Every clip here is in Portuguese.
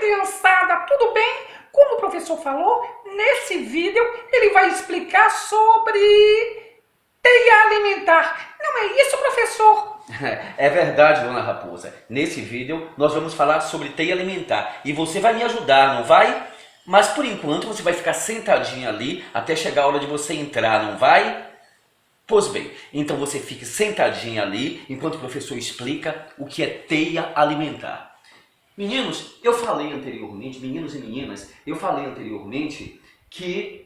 criançada, tudo bem? Como o professor falou, nesse vídeo ele vai explicar sobre teia alimentar. Não é isso, professor? É verdade, dona Raposa. Nesse vídeo nós vamos falar sobre teia alimentar e você vai me ajudar, não vai? Mas por enquanto você vai ficar sentadinha ali até chegar a hora de você entrar, não vai? Pois bem, então você fique sentadinha ali enquanto o professor explica o que é teia alimentar. Meninos, eu falei anteriormente, meninos e meninas, eu falei anteriormente que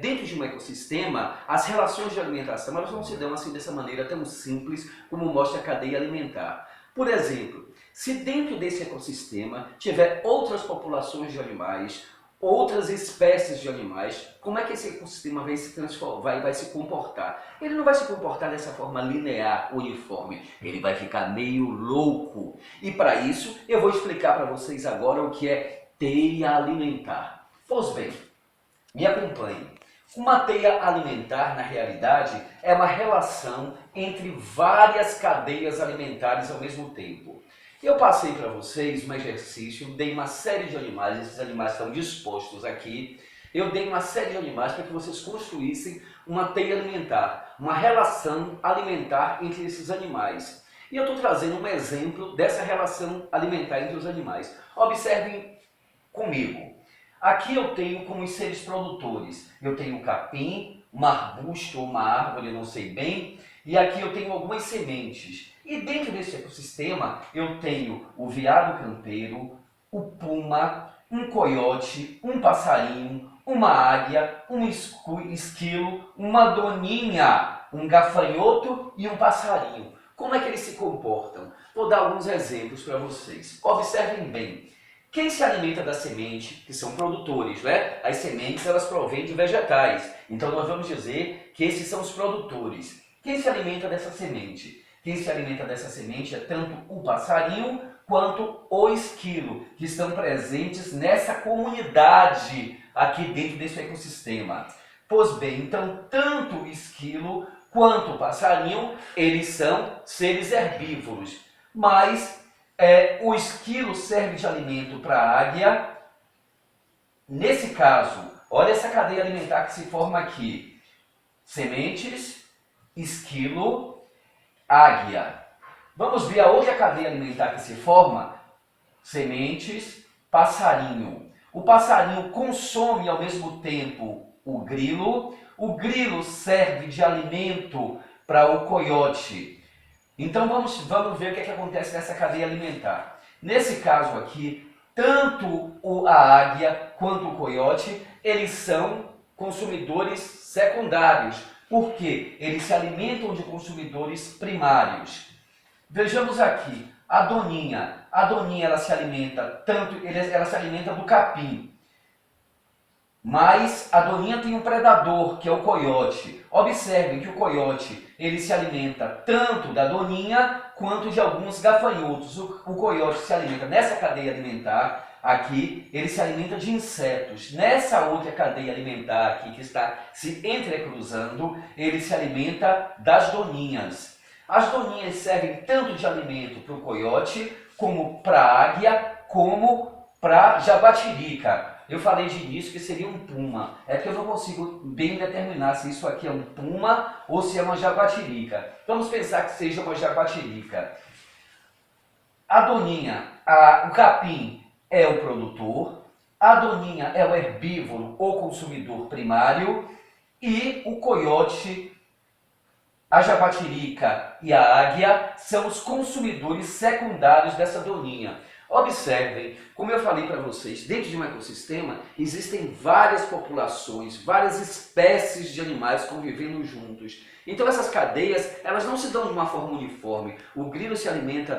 dentro de um ecossistema, as relações de alimentação elas não se dão assim dessa maneira tão simples como mostra a cadeia alimentar. Por exemplo, se dentro desse ecossistema tiver outras populações de animais, outras espécies de animais, como é que esse ecossistema vai se transformar, vai se comportar? Ele não vai se comportar dessa forma linear, uniforme, ele vai ficar meio louco. E para isso, eu vou explicar para vocês agora o que é teia alimentar. Pois bem, me acompanhe. Uma teia alimentar, na realidade, é uma relação entre várias cadeias alimentares ao mesmo tempo. Eu passei para vocês um exercício, dei uma série de animais, esses animais estão dispostos aqui. Eu dei uma série de animais para que vocês construíssem uma teia alimentar, uma relação alimentar entre esses animais. E eu estou trazendo um exemplo dessa relação alimentar entre os animais. Observem comigo. Aqui eu tenho como os seres produtores, eu tenho um capim, um arbusto ou uma árvore, eu não sei bem, e aqui eu tenho algumas sementes. E dentro desse ecossistema eu tenho o veado campeiro, o puma, um coiote, um passarinho, uma águia, um esquilo, uma doninha, um gafanhoto e um passarinho. Como é que eles se comportam? Vou dar alguns exemplos para vocês. Observem bem. Quem se alimenta da semente, que são produtores, né? As sementes elas provêm de vegetais. Então nós vamos dizer que esses são os produtores. Quem se alimenta dessa semente? Quem se alimenta dessa semente é tanto o passarinho quanto o esquilo, que estão presentes nessa comunidade aqui dentro desse ecossistema. Pois bem, então tanto o esquilo quanto o passarinho, eles são seres herbívoros, mas o esquilo serve de alimento para a águia. Nesse caso, olha essa cadeia alimentar que se forma aqui. Sementes, esquilo, águia. Vamos ver a outra cadeia alimentar que se forma. Sementes, passarinho. O passarinho consome ao mesmo tempo o grilo serve de alimento para o coiote. Então vamos ver o que acontece nessa cadeia alimentar. Nesse caso aqui, tanto a águia quanto o coiote, eles são consumidores secundários. Por quê? Eles se alimentam de consumidores primários. Vejamos aqui, a doninha. A doninha ela se alimenta ela se alimenta do capim. Mas a doninha tem um predador, que é o coiote. Observem que o coiote ele se alimenta tanto da doninha quanto de alguns gafanhotos. O coiote se alimenta nessa cadeia alimentar aqui, ele se alimenta de insetos. Nessa outra cadeia alimentar aqui que está se entrecruzando, ele se alimenta das doninhas. As doninhas servem tanto de alimento para o coiote, como para a águia, como para a jaguatirica. Eu falei de início que seria um puma. É porque eu não consigo bem determinar se isso aqui é um puma ou se é uma jaguatirica. Vamos pensar que seja uma jaguatirica. A doninha, o capim é o produtor, a doninha é o herbívoro ou consumidor primário e o coiote, a jaguatirica e a águia são os consumidores secundários dessa doninha. Observem, como eu falei para vocês, dentro de um ecossistema existem várias populações, várias espécies de animais convivendo juntos. Então essas cadeias, elas não se dão de uma forma uniforme. O grilo se alimenta